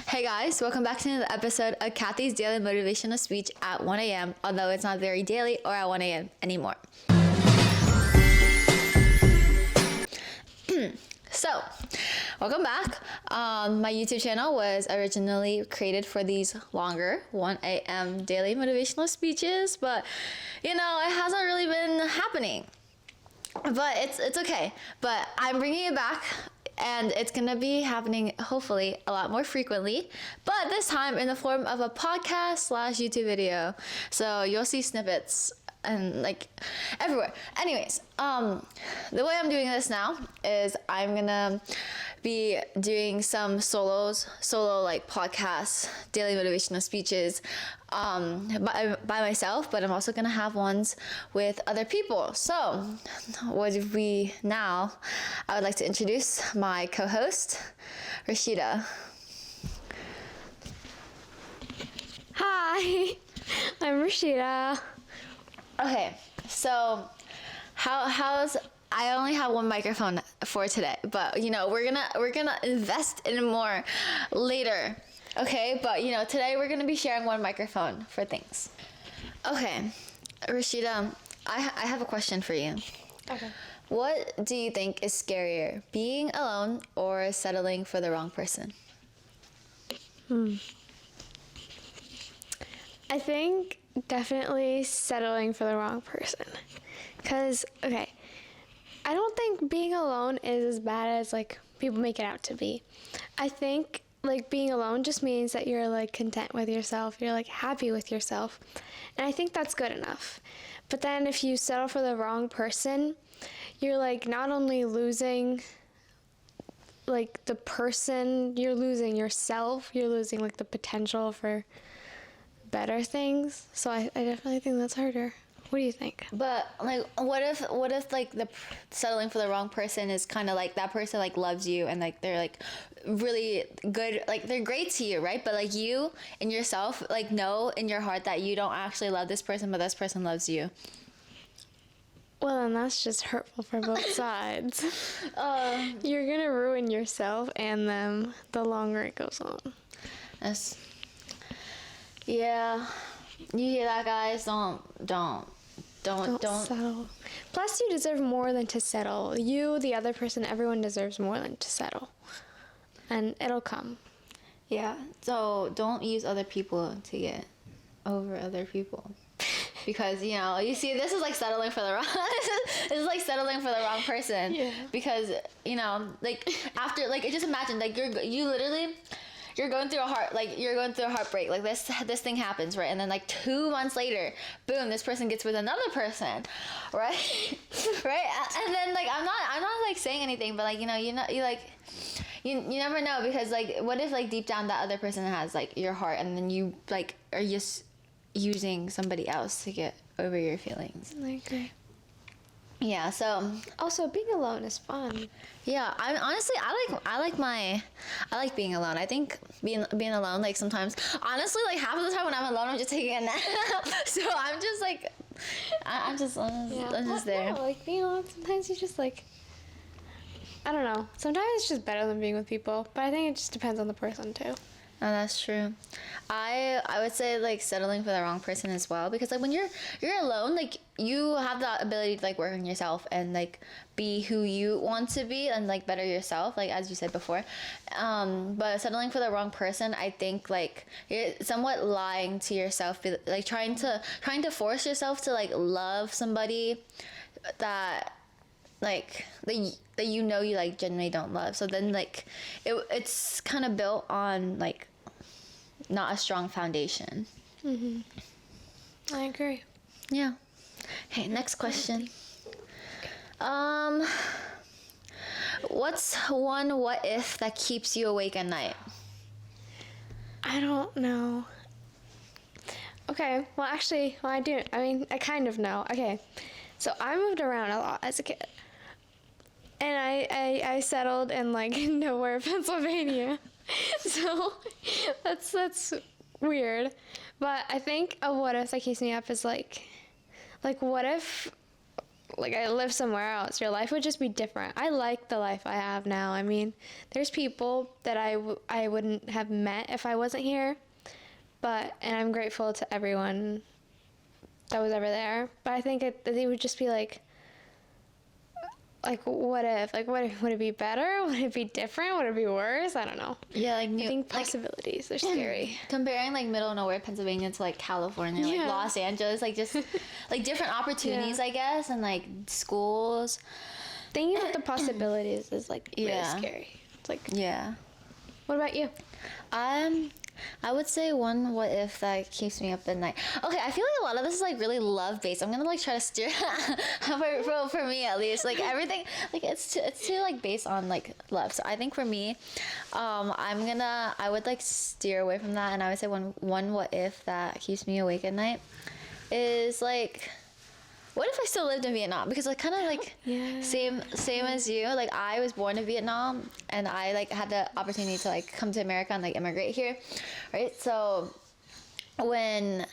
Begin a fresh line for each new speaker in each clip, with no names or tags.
Hey guys, welcome back to another episode of Kathy's Daily Motivational Speech at 1 a.m., although it's not very daily or at 1 a.m. anymore. So, welcome back. My YouTube channel was originally created for these longer 1 a.m. daily motivational speeches, but it hasn't really been happening. But it's okay. But I'm bringing it back, and it's gonna be happening hopefully a lot more frequently, but this time in the form of a podcast / YouTube video. So you'll see snippets and like everywhere. Anyways, the way I'm doing this now is I'm gonna be doing some solo like podcasts, daily motivational speeches by myself, but I'm also gonna have ones with other people. So I would like to introduce my co-host, Rashida.
Hi, I'm Rashida.
Okay, so I only have one microphone for today, but we're gonna invest in more later. Okay, but today we're gonna be sharing one microphone for things. Okay, Rashida, I have a question for you.
Okay.
What do you think is scarier, being alone or settling for the wrong person?
I think definitely settling for the wrong person. Because, okay, I don't think being alone is as bad as, like, people make it out to be. I think, like, being alone just means that you're, like, content with yourself. You're, like, happy with yourself. And I think that's good enough. But then if you settle for the wrong person, you're, like, not only losing, like, the person, you're losing yourself. You're losing, like, the potential for better things. So I definitely think that's harder. What do you think?
But like, what if like the settling for the wrong person is kind of like that person like loves you and like they're like really good, like they're great to you, right? But like you and yourself like know in your heart that you don't actually love this person, but this person loves you.
Well, then that's just hurtful for both sides. You're gonna ruin yourself and them the longer it goes on.
Yeah, you hear that, guys? Don't
settle. Plus, you deserve more than to settle. You, the other person, everyone deserves more than to settle. And it'll come.
Yeah, so don't use other people to get over other people. Because, you see, this is like settling for the wrong this is like settling for the wrong person.
Yeah.
Because, like after, like, just imagine, like you're going through a heartbreak. Like this thing happens, right? And then like 2 months later, boom, this person gets with another person, right? Right? And then like I'm not like saying anything, but like you never know, because like what if like deep down that other person has like your heart, and then you like are just using somebody else to get over your feelings.
I agree.
Yeah, so
Also, being alone is fun.
yeah, I like being alone. I think being alone, like sometimes, honestly, like half of the time when I'm alone, I'm just taking a nap. So I'm just like, I'm just there.
No, like being alone, sometimes you just like, I don't know. Sometimes it's just better than being with people, but I think it just depends on the person too.
Oh, that's true. I would say like settling for the wrong person as well, because like when you're alone, like you have the ability to like work on yourself and like be who you want to be and like better yourself, like as you said before. But settling for the wrong person, I think like you're somewhat lying to yourself, like trying to force yourself to like love somebody that like that you like genuinely don't love. So then like it's kind of built on like not a strong foundation.
Mm-hmm. I agree.
Yeah. Okay, next question. What's one what if that keeps you awake at night?
I don't know. Okay, well actually, I do. I mean, I kind of know. Okay, so I moved around a lot as a kid. And I settled in like nowhere, Pennsylvania. So that's weird. But I think a what if that keeps me up is like what if like I live somewhere else, your life would just be different. I like the life I have now. I mean, there's people that I wouldn't have met if I wasn't here, and I'm grateful to everyone that was ever there. But I think it would just be like what if? Like, would it be better? Would it be different? Would it be worse? I don't know.
Yeah, like
I think possibilities are scary.
Comparing like middle of nowhere Pennsylvania to like California, like Los Angeles, like just like different opportunities, I guess, and like schools.
Thinking about the possibilities is like really scary. It's like, what about you?
I would say one what if that keeps me up at night. Okay, I feel like a lot of this is like really love based. I'm gonna like try to steer for me at least. Like everything, like it's too like based on like love. So I think for me, I would like steer away from that, and I would say one what if that keeps me awake at night is like, what if I still lived in Vietnam? Because like kind of like same as you. Like I was born in Vietnam, and I like had the opportunity to like come to America and like immigrate here, right? So when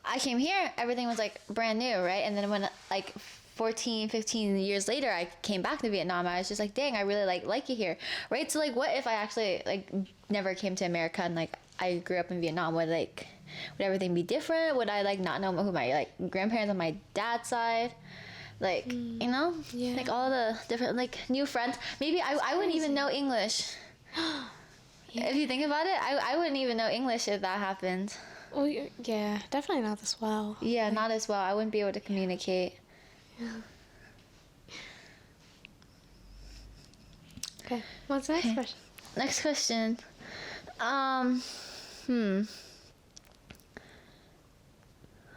I came here, everything was like brand new, right? And then when like 14, 15 years later, I came back to Vietnam, I was just like, dang, I really like it here, right? So like what if I actually like never came to America and like I grew up in Vietnam? Would everything be different? Would I like not know who my like grandparents on my dad's side, like you know, like all the different like new friends? Maybe I wouldn't even know English. If you think about it, I wouldn't even know English if that happened.
Well, yeah, definitely not as well.
Yeah, not as well. I wouldn't be able to communicate.
Yeah. Okay, what's the next question?
Next question.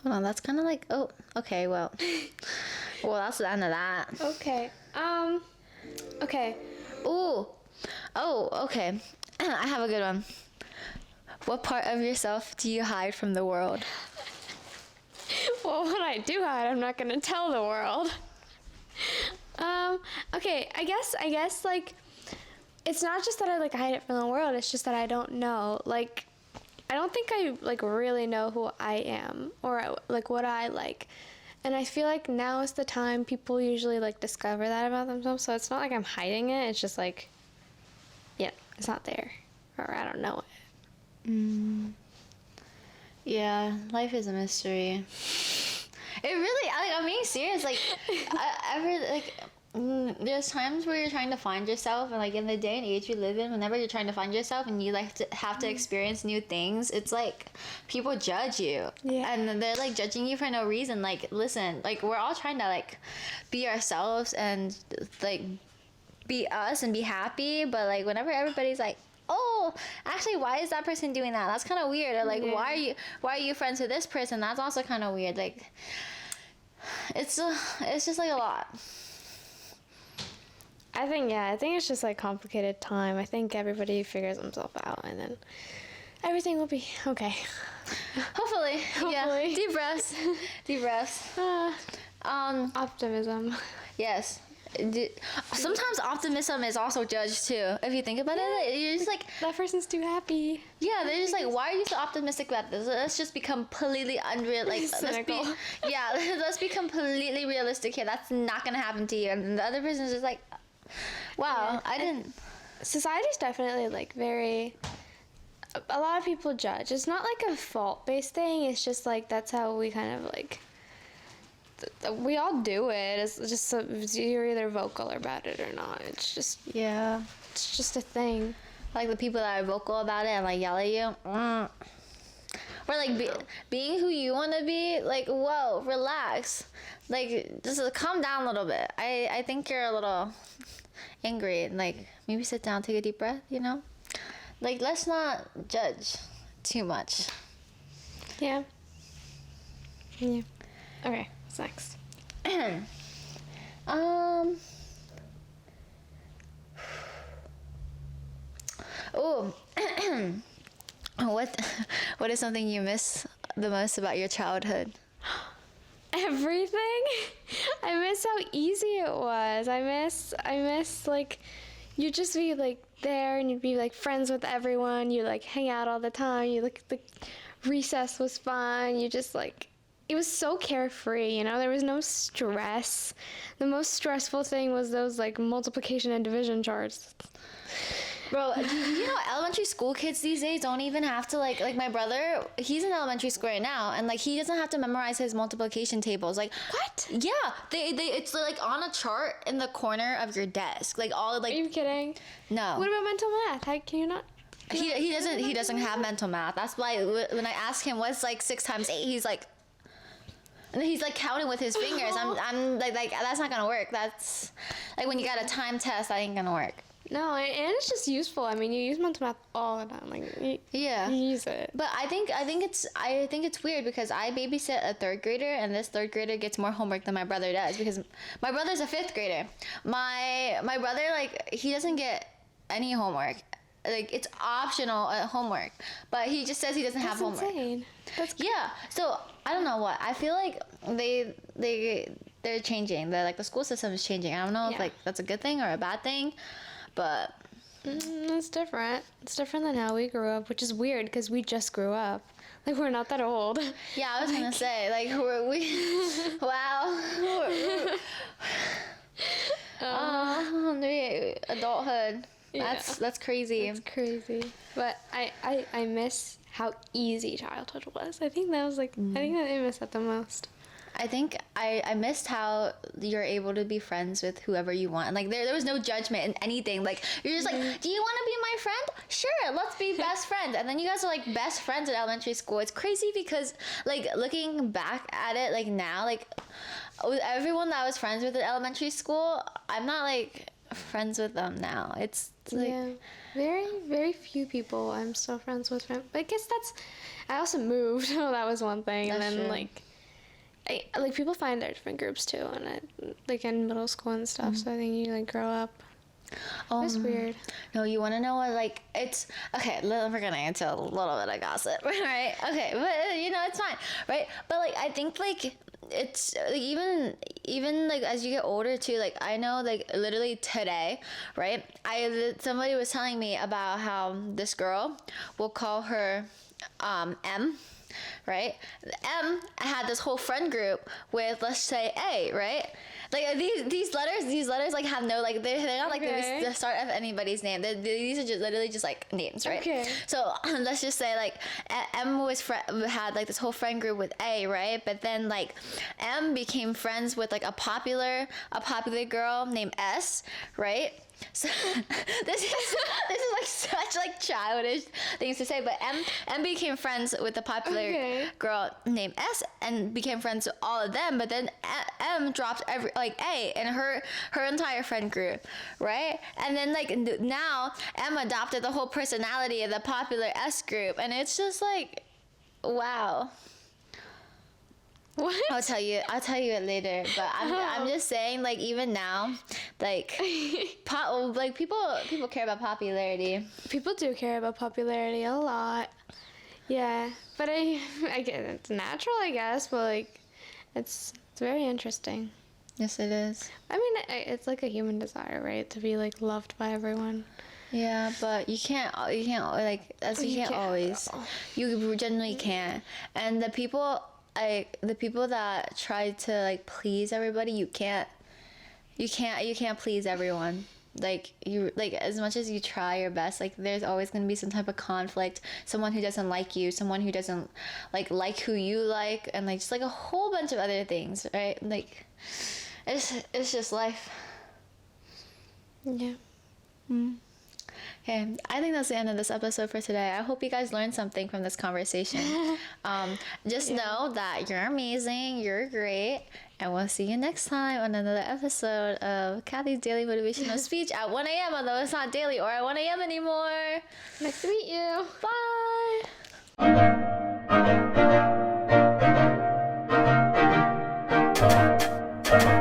Hold on, that's kind of like, oh, okay, well, that's the end of that.
Okay, okay.
Ooh, oh, okay. I have a good one. What part of yourself do you hide from the world?
Well, what I do hide, I'm not gonna tell the world. Okay, I guess, like, it's not just that I, like, hide it from the world, it's just that I don't know, like, I don't think I, like, really know who I am, or, like, what I like, and I feel like now is the time people usually, like, discover that about themselves, so it's not like I'm hiding it, it's just, like, yeah, it's not there, or I don't know it.
Yeah, life is a mystery. It really, I'm being serious, like, there's times where you're trying to find yourself, and like in the day and age we live in, whenever you're trying to find yourself and you like to have to experience new things, it's like people judge you, and they're like judging you for no reason. Like, listen, like we're all trying to like be ourselves and like be us and be happy, but like whenever everybody's like, oh, actually, why is that person doing that? That's kind of weird. Or like, why are you friends with this person? That's also kind of weird. Like, it's just like a lot.
I think it's just like complicated time. I think everybody figures themselves out, and then everything will be okay.
Hopefully. Yeah. Deep breaths.
Optimism.
Yes. Sometimes optimism is also judged too. If you think about it, you're just like,
that person's too happy.
Yeah, they're just like, why are you so optimistic about this? Let's just be completely unreal. Like,
cynical.
let's be completely realistic here. That's not gonna happen to you. And the other person's just like, wow, I didn't.
Society's definitely like very. A lot of people judge. It's not like a fault-based thing. It's just like that's how we kind of like. We all do it. It's just you're either vocal about it or not. It's just it's just a thing.
Like the people that are vocal about it and like yell at you, or like being who you want to be. Like, whoa, relax. Like, just calm down a little bit. I think you're a little angry. And like, maybe sit down, take a deep breath. You know, like let's not judge too much.
Yeah. Yeah. Okay. What's next?
Oh, what is something you miss the most about your childhood?
Everything. I miss how easy it was. I miss like you'd just be like there and you'd be like friends with everyone. You like hang out all the time. You like the recess was fun. You just like it was so carefree, you know, there was no stress. The most stressful thing was those like multiplication and division charts.
Bro, you know, elementary school kids these days don't even have to like my brother, he's in elementary school right now, and like he doesn't have to memorize his multiplication tables. Like,
What?
yeah, they it's like on a chart in the corner of your desk. Like all like
Are you kidding?
no.
What about mental math? How can you not?
He doesn't have mental math. That's why when I ask him what's like 6 times 8, he's like, and he's like counting with his fingers. I'm like that's not gonna work. That's like when you got a time test, that ain't gonna work.
No, and it's just useful. I mean, you use mental math all the time. Like,
Yeah.
you use it.
But I think it's weird because I babysit a 3rd grader, and this 3rd grader gets more homework than my brother does because my brother's a 5th grader. My brother, like, he doesn't get any homework. Like, it's optional homework, but he just says he doesn't have homework.
That's insane.
Yeah. So I don't know what I feel like they're changing. The school system is changing. I don't know if
Yeah.
like that's a good thing or a bad thing, but
It's different. It's different than how we grew up, which is weird because we just grew up. Like, we're not that old.
yeah, I was gonna say like wow. Adulthood.
Yeah.
That's crazy.
It's crazy. But I miss how easy childhood was. I think that was like, I think that I miss that the most.
I think I missed how you're able to be friends with whoever you want. Like there was no judgment in anything. Like you're just like, do you want to be my friend? Sure, let's be best friends. And then you guys are like best friends at elementary school. It's crazy because like looking back at it like now, like with everyone that I was friends with at elementary school, I'm not like friends with them now. It's like
Yeah. Very, very few people I'm still friends with. But I guess I also moved. So that was one thing. And
That's
then
true.
like people find their different groups too, and like in middle school and stuff. So I think you like grow up. It's weird.
No, you want to know what, like, it's, okay, we're going to get into a little bit of gossip, right? Okay, but, you know, it's fine, right? But, like, I think, like, it's, like, even, like, as you get older, too, like, I know, like, literally today, right? Somebody was telling me about how this girl will call her, M, right? M had this whole friend group with, let's say, A, right? Like these letters like have no like they're not like the start of anybody's name. These are just literally just like names, right? Okay. So let's just say like M had like this whole friend group with A, right? But then like M became friends with like a popular girl named S, right? So this is like such like childish things to say, but M became friends with a popular girl named S and became friends with all of them. But then M dropped A in her entire friend group, right? And then like now M adopted the whole personality of the popular S group, and it's just like, wow.
What?
I'll tell you it later, but I'm just saying, like, even now, like, people care about popularity.
People do care about popularity a lot. Yeah, but I guess it's natural, I guess, but like, it's very interesting.
Yes, it is.
I mean, it's like a human desire, right, to be like loved by everyone.
Yeah, but you can't like you can't always. You genuinely can't, and the people that try to like please everybody, you can't please everyone. Like you, like as much as you try your best, like there's always going to be some type of conflict, someone who doesn't like you, someone who doesn't like who you like, and like just like a whole bunch of other things, right? Like it's just life.
Yeah.
Okay, I think that's the end of this episode for today. I hope you guys learned something from this conversation. Just know that you're amazing, you're great, and we'll see you next time on another episode of Kathy's Daily Motivational Speech at 1 a.m., although it's not daily or at 1 a.m. anymore.
Nice to meet you.
Bye!